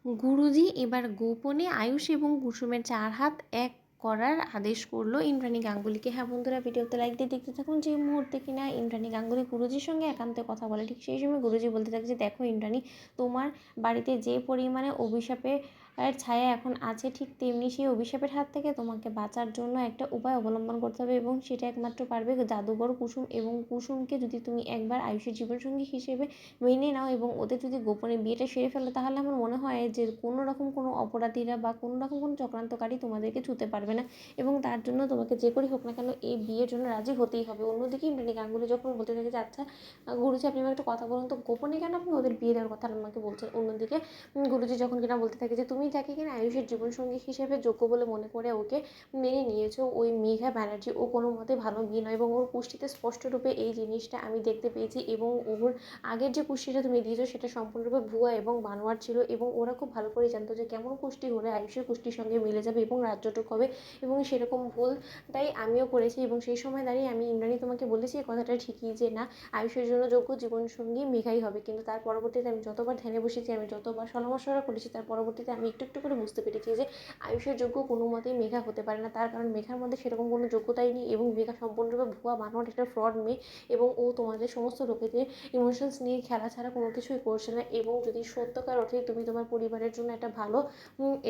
গুরুজি এবার গোপনে আয়ুষ এবং কুসুমের 4 হাত এক করার আদেশ করলো ইন্দ্রাণী গাঙ্গুলিকে। হ্যাঁ বন্ধুরা, ভিডিওতে লাইক দিয়ে দেখতে থাকুন। যে মুহূর্তে কিনা ইন্দ্রাণী গাঙ্গুলি গুরুজির সঙ্গে একান্তে কথা বলে, ঠিক সেই সময় গুরুজি বলতে থাকে যে দেখো ইন্দ্রাণী, তোমার বাড়িতে যে পরিমাণে অভিশাপের ছায়া এখন আছে, ঠিক তেমনি সেই অভিশাপের হাত থেকে তোমাকে বাঁচার জন্য একটা উপায় অবলম্বন করতে হবে, এবং সেটা একমাত্র পারবে জাদুঘর কুসুম। এবং কুসুমকে যদি তুমি একবার আয়ুষের জীবনসঙ্গী হিসেবে মেনে নাও এবং ওদের যদি গোপনে বিয়েটা সেরে ফেলো, তাহলে আমার মনে হয় যে কোনো রকম কোনো অপরাধীরা বা কোনো রকম কোনো চক্রান্তকারী তোমাদেরকে ছুঁতে পারবে না, এবং তার জন্য তোমাকে যে করেই হোক না কেন এই বিয়ের জন্য রাজি হতেই হবে। অন্যদিকে ইন্দ্রাণী গাঙ্গুলি যখন বলতে থাকে যে আচ্ছা গুরুজি, আপনি আমাকে একটা কথা বলুন তো, গোপনে কেন আপনি ওদের বিয়ে দেওয়ার কথা আমাকে বলছেন? অন্যদিকে গুরুজি যখন কিনা বলতে থাকে যে তুমি যাকে কিনা আয়ুষের জীবনসঙ্গী হিসেবে যোগ্য বলে মনে করে ওকে মেনে নিয়েছো, ওই মেঘা ব্যানার্জি, ও কোনো মতে ভালো মেয়ে নয়, এবং ওর পুষ্টিতে স্পষ্টরূপে এই জিনিসটা আমি দেখতে পেয়েছি, এবং ওর আগের যে কুষ্টিটা তুমি দিয়েছো সেটা সম্পূর্ণরূপে ভুয়া এবং বানোয়ার ছিল, এবং ওরা খুব ভালো করে জানতো যে কেমন কুষ্টি হলে আয়ুষের কুষ্টির সঙ্গে মিলে যাবে এবং রাজ্যটুক হবে, এবং সেরকম ভুল তাই আমিও করেছি। এবং সেই সময় দাঁড়িয়ে আমি ইন্দ্রাণী তোমাকে বলেছি এই কথাটা ঠিকই যে না, আয়ুষের জন্য যোগ্য জীবনসঙ্গী মেঘাই হবে, কিন্তু তার পরবর্তীতে আমি যতবার ধ্যানে বসেছি, আমি যতবার সলামশলা করেছি, তার পরবর্তীতে আমি একটু একটু করে বুঝতে পেরেছি যে আয়ুষের যোগ্য কোনো মতেই মেঘা হতে পারে না। তার কারণ মেঘার মধ্যে সেরকম কোনো যোগ্যতাই নেই, এবং মেঘা সম্পূর্ণরূপে ভুয়া বানোয়ার একটা ফ্রড মেয়ে, এবং ও তোমাদের সমস্ত লোকেদের ইমোশনস নিয়ে খেলা ছাড়া কোনো কিছুই করছে না। এবং যদি সত্যকার অর্থে তুমি তোমার পরিবারের জন্য একটা ভালো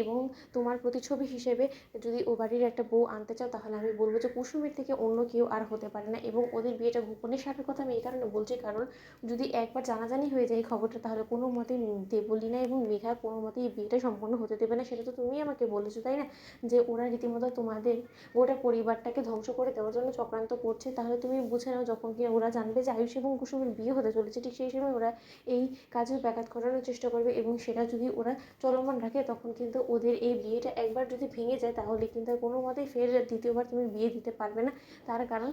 এবং তোমার প্রতিচ্ছবি হিসেবে যদি ও বাড়ির একটা বউ আনতে চাও, তাহলে আমি বলবো যে কুসুমের থেকে অন্য কেউ আর হতে পারে না। এবং ওদের বিয়েটা গোপনে সারার কথা আমি এই কারণে বলছি, কারণ যদি একবার জানাজানি হয়ে যায় এই খবরটা, তাহলে কোনো মতেই দেবলীনা এবং মেঘা কোনো মতেই এই বিয়েটা সম্পূর্ণ হতে দেবে না। সেটা তো তুমি আমাকে বলেছো, তাই না, যে ওরা রীতিমতো তোমাদের গোটা পরিবারটাকে ধ্বংস করে দেওয়ার জন্য চক্রান্ত করছে। তাহলে তুমি বুঝে নাও, যখন কি ওরা জানবে যে আয়ুষ এবং কুসুমের বিয়ে হতে চলেছে, ঠিক সেই সময় ওরা এই কাজের ব্যাঘাত ঘটানোর চেষ্টা করবে, এবং সেটা যদি ওরা চলমান রাখে, তখন কিন্তু ওদের এই বিয়েটা একবার যদি ভেঙে যায়, তাহলে কিন্তু আর কোনো মতেই ফের দ্বিতীয়বার তুমি বিয়ে দিতে পারবে না। তার কারণ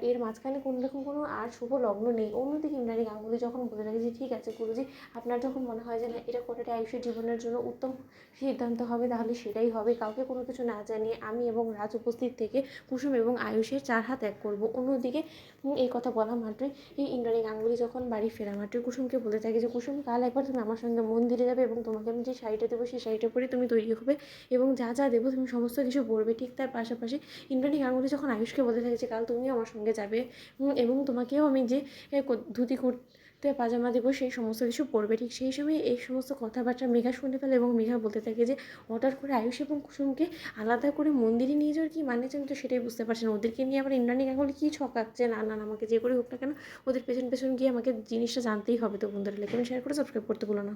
এর মাঝখানে কোনো রকম কোনো আর শুভ লগ্ন নেই। অন্যদিকে ইন্দ্রাণী গাঙ্গুলি যখন বলে থাকে যে ঠিক আছে গুরুজি, আপনার যখন মনে হয় যে না এটা করাটা আয়ুষের জীবনের জন্য উত্তম সিদ্ধান্ত হবে, তাহলে সেটাই হবে। কাউকে কোনো কিছু না জানিয়ে আমি এবং রাজ উপস্থিত থেকে কুসুম এবং আয়ুষের 4 হাত এক করবো। অন্যদিকে এই কথা বলা মাত্রই এই ইন্দ্রাণী গাঙ্গুলি যখন বাড়ি ফেরা মাত্রই কুসুমকে বলে থাকে যে কুসুম, কাল একবার তুমি আমার সঙ্গে মন্দিরে যাবে, এবং তোমাকে আমি যে শাড়িটা দেবো সেই শাড়িটা পরে তুমি তৈরি হবে, এবং যা যা দেবো তুমি সমস্ত কিছু পরবে। ঠিক তার পাশাপাশি ইন্দ্রাণী গাঙ্গুলি যখন আয়ুষকে বলতে থাকে যে কাল তুমিও আমার সঙ্গে যাবে, এবং তোমাকেও আমি যে ধুতি কুর্তে পাজামা দেবো সেই সমস্ত কিছু পরবে। ঠিক সেই সময় এই সমস্ত কথাবার্তা মেঘা শুনে ফেলে, এবং মেঘা বলতে থাকে যে হঠাৎ করে আয়ুষ এবং কুসুমকে আলাদা করে মন্দিরে নিয়ে যাওয়ার কি মানে, আমি তো সেটাই বুঝতে পারছি না। ওদেরকে নিয়ে আবার ইন্দ্রাণী গাঙ্গুলি কী ছকাচ্ছে? না না না, আমাকে যে করে হোক না কেন ওদের পেছন পেছন গিয়ে আমাকে জিনিসটা জানতেই হবে। তো বন্ধুরা, লাইক কমেন্ট শেয়ার করে সাবস্ক্রাইব করতে ভুলো না।